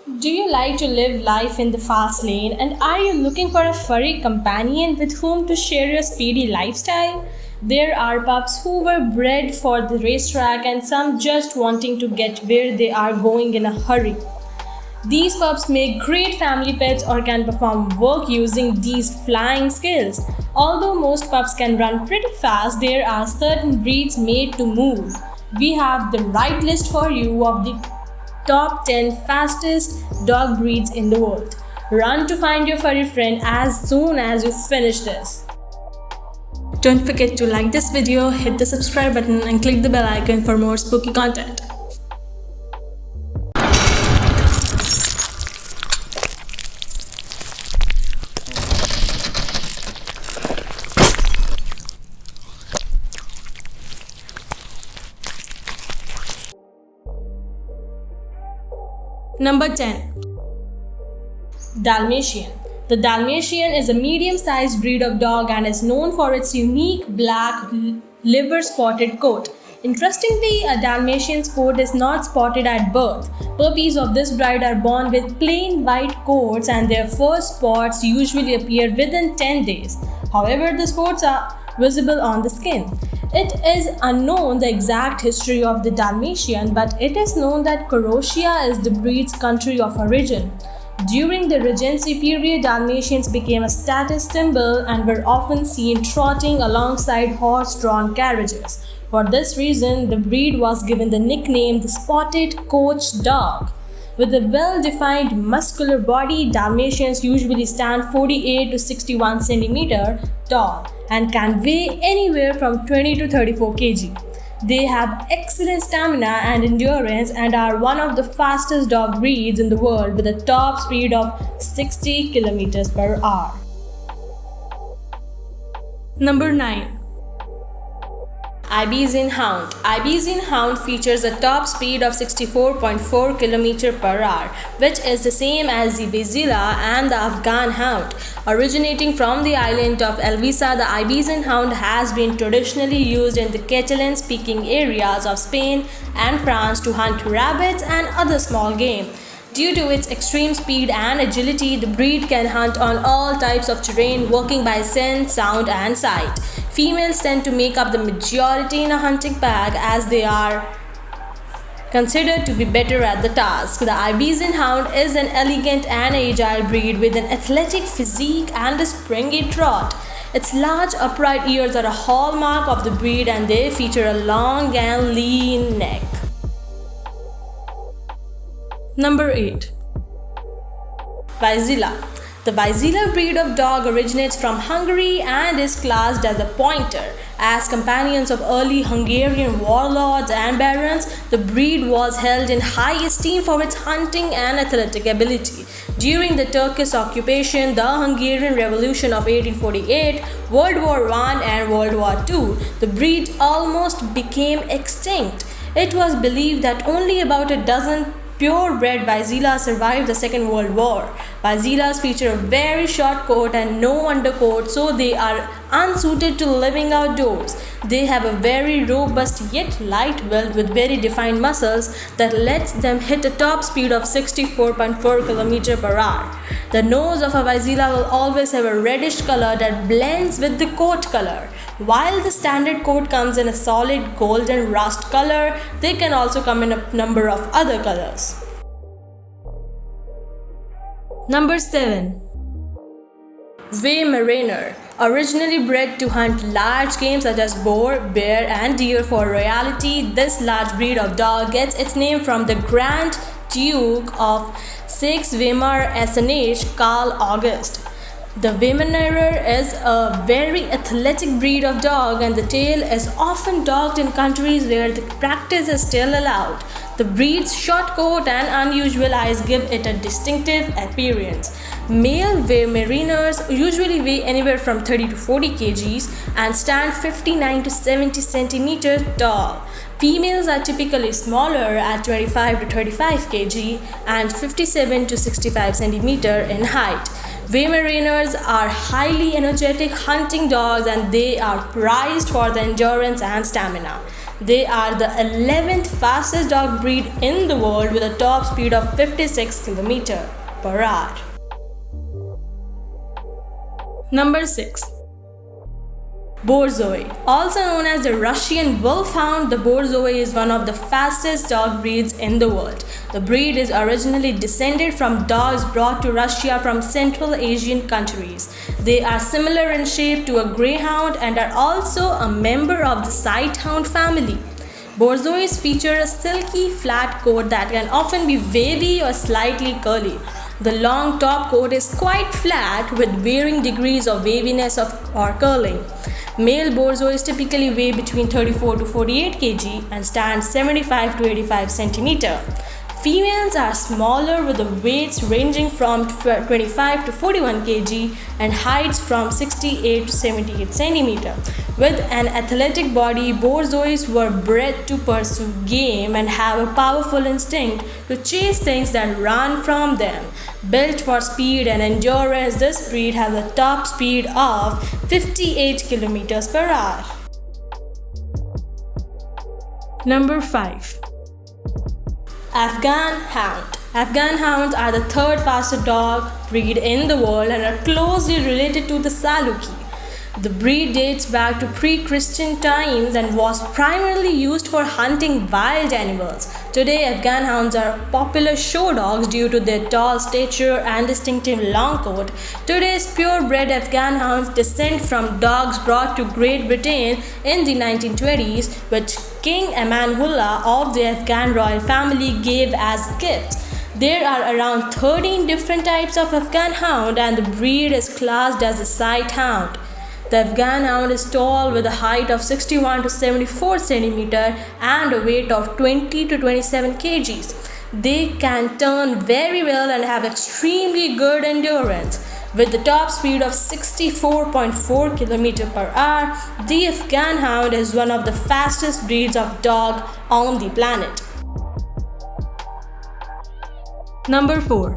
Do you like to live life in the fast lane and are you looking for a furry companion with whom to share your speedy lifestyle? There are pups who were bred for the racetrack and some just wanting to get where they are going in a hurry. These pups make great family pets or can perform work using these flying skills. Although most pups can run pretty fast, there are certain breeds made to move. We have the right list for you of the top 10 fastest dog breeds in the world. Run to find your furry friend as soon as you finish this. Don't forget to like this video, hit the subscribe button and click the bell icon for more spooky content. Number 10. Dalmatian. The Dalmatian is a medium-sized breed of dog and is known for its unique black liver-spotted coat. Interestingly, a Dalmatian's coat is not spotted at birth. Puppies of this breed are born with plain white coats and their first spots usually appear within 10 days. However, the spots are visible on the skin. It is unknown the exact history of the Dalmatian, but it is known that Croatia is the breed's country of origin. During the Regency period, Dalmatians became a status symbol and were often seen trotting alongside horse-drawn carriages. For this reason, the breed was given the nickname the Spotted Coach Dog. With a well-defined muscular body, Dalmatians usually stand 48 to 61 cm tall and can weigh anywhere from 20 to 34 kg. They have excellent stamina and endurance and are one of the fastest dog breeds in the world with a top speed of 60 km per hour. Number 9. Iberian Hound. Iberian Hound features a top speed of 64.4 km per hour, which is the same as the Vizsla and the Afghan Hound. Originating from the island of Elvisa, the Iberian Hound has been traditionally used in the Catalan-speaking areas of Spain and France to hunt rabbits and other small game. Due to its extreme speed and agility, the breed can hunt on all types of terrain, working by scent, sound, and sight. Females tend to make up the majority in a hunting pack as they are considered to be better at the task. The Iberian Hound is an elegant and agile breed with an athletic physique and a springy trot. Its large upright ears are a hallmark of the breed and they feature a long and lean neck. Number 8. Vizsla. The Vizsla breed of dog originates from Hungary and is classed as a pointer. As companions of early Hungarian warlords and barons, the breed was held in high esteem for its hunting and athletic ability. During the Turkish occupation, the Hungarian Revolution of 1848, World War I and World War II, the breed almost became extinct. It was believed that only about a dozen purebred Vizslas survived the Second World War. Vizslas feature a very short coat and no undercoat, so they are unsuited to living outdoors. They have a very robust yet light build with very defined muscles that lets them hit a top speed of 64.4 km per hour. The nose of a Vizsla will always have a reddish color that blends with the coat color. While the standard coat comes in a solid golden rust color, they can also come in a number of other colors. Number 7. Weimaraner. Originally bred to hunt large game such as boar, bear and deer for royalty, this large breed of dog gets its name from the Grand Duke of Saxe-Weimar-Eisenach, Karl August. The Weimaraner is a very athletic breed of dog and the tail is often docked in countries where the practice is still allowed. The breed's short coat and unusual eyes give it a distinctive appearance. Male Weimaraners usually weigh anywhere from 30 to 40 kgs and stand 59 to 70 centimeters tall. Females are typically smaller at 25 to 35 kg and 57 to 65 cm in height. Weimaraners are highly energetic hunting dogs and they are prized for their endurance and stamina. They are the 11th fastest dog breed in the world with a top speed of 56 km/h. Number 6. Borzoi. Also known as the Russian Wolfhound, the Borzoi is one of the fastest dog breeds in the world. The breed is originally descended from dogs brought to Russia from Central Asian countries. They are similar in shape to a greyhound and are also a member of the Sighthound family. Borzois feature a silky, flat coat that can often be wavy or slightly curly. The long top coat is quite flat with varying degrees of waviness or curling. Male Borzois typically weigh between 34 to 48 kg and stand 75 to 85 cm. Females are smaller with the weights ranging from 25 to 41 kg and heights from 68 to 78 cm. With an athletic body, Borzois were bred to pursue game and have a powerful instinct to chase things that run from them. Built for speed and endurance, this breed has a top speed of 58 km/h. Number 5. Afghan Hound. Afghan Hounds are the third fastest dog breed in the world and are closely related to the Saluki. The breed dates back to pre-Christian times and was primarily used for hunting wild animals. Today, Afghan Hounds are popular show dogs due to their tall stature and distinctive long coat. Today's purebred Afghan Hounds descend from dogs brought to Great Britain in the 1920s, which King Amanullah of the Afghan royal family gave as gifts. There are around 13 different types of Afghan Hound and the breed is classed as a Sighthound. The Afghan Hound is tall with a height of 61 to 74 cm and a weight of 20 to 27 kg. They can turn very well and have extremely good endurance. With the top speed of 64.4 km/h, the Afghan Hound is one of the fastest breeds of dog on the planet. Number 4.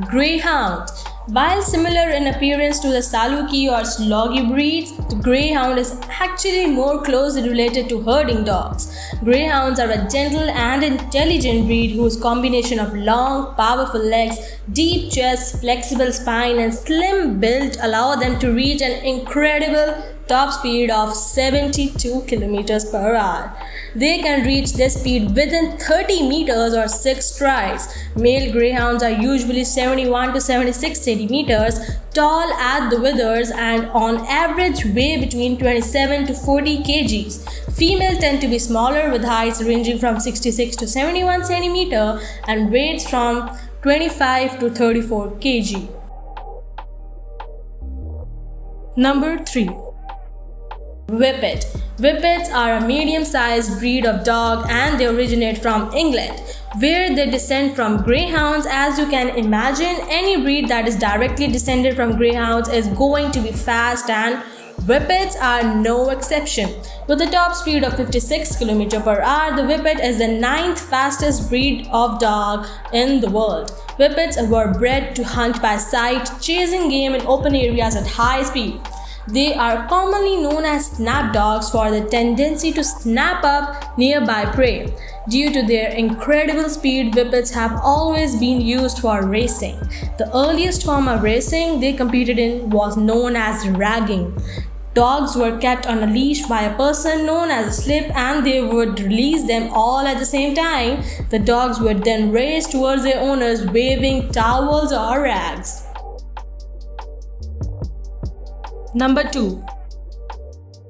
Greyhound. While similar in appearance to the Saluki or Sloggy breeds, the Greyhound is actually more closely related to herding dogs. Greyhounds are a gentle and intelligent breed whose combination of long, powerful legs, deep chest, flexible spine, and slim build allow them to reach an incredible top speed of 72 km/h. They can reach this speed within 30 meters or 6 strides. Male greyhounds are usually 71 to 76 centimeters tall at the withers and on average weigh between 27 to 40 kgs. Females tend to be smaller with heights ranging from 66 to 71 centimeters and weights from 25 to 34 kg. Number 3. Whippet. Whippets are a medium-sized breed of dog and they originate from England, where they descend from greyhounds. As you can imagine, any breed that is directly descended from greyhounds is going to be fast and Whippets are no exception. With a top speed of 56 km/h, the Whippet is the 9th fastest breed of dog in the world. Whippets were bred to hunt by sight, chasing game in open areas at high speed. They are commonly known as snap dogs for the tendency to snap up nearby prey. Due to their incredible speed, Whippets have always been used for racing. The earliest form of racing they competed in was known as ragging. Dogs were kept on a leash by a person known as a slip and they would release them all at the same time. The dogs would then race towards their owners waving towels or rags. Number 2.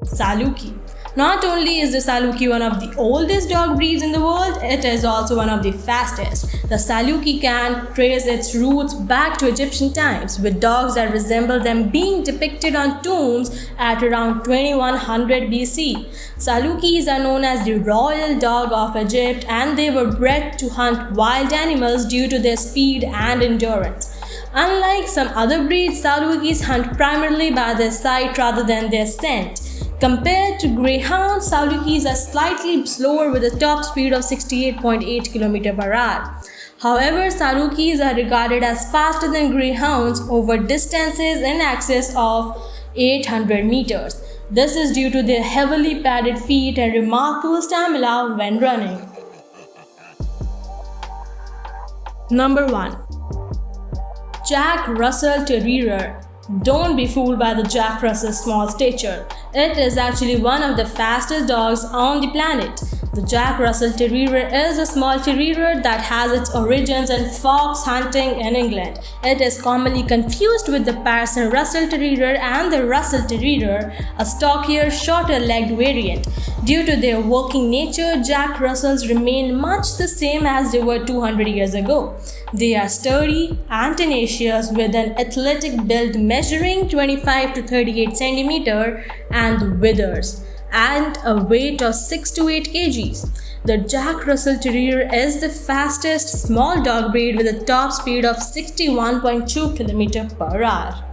Saluki. Not only is the Saluki one of the oldest dog breeds in the world, it is also one of the fastest. The Saluki can trace its roots back to Egyptian times, with dogs that resemble them being depicted on tombs at around 2100 BC. Salukis are known as the royal dog of Egypt and they were bred to hunt wild animals due to their speed and endurance. Unlike some other breeds, Salukis hunt primarily by their sight rather than their scent. Compared to greyhounds, Salukis are slightly slower with a top speed of 68.8 km/h. However, Salukis are regarded as faster than greyhounds over distances in excess of 800 meters. This is due to their heavily padded feet and remarkable stamina when running. Number 1. Jack Russell Terrier. Don't be fooled by the Jack Russell's small stature. It is actually one of the fastest dogs on the planet. The Jack Russell Terrier is a small terrier that has its origins in fox hunting in England. It is commonly confused with the Parson Russell Terrier and the Russell Terrier, a stockier, shorter-legged variant. Due to their working nature, Jack Russells remain much the same as they were 200 years ago. They are sturdy and tenacious with an athletic build measuring 25 to 38 cm and withers and a weight of 6 to 8 kgs. The Jack Russell Terrier is the fastest small dog breed with a top speed of 61.2 km per hour.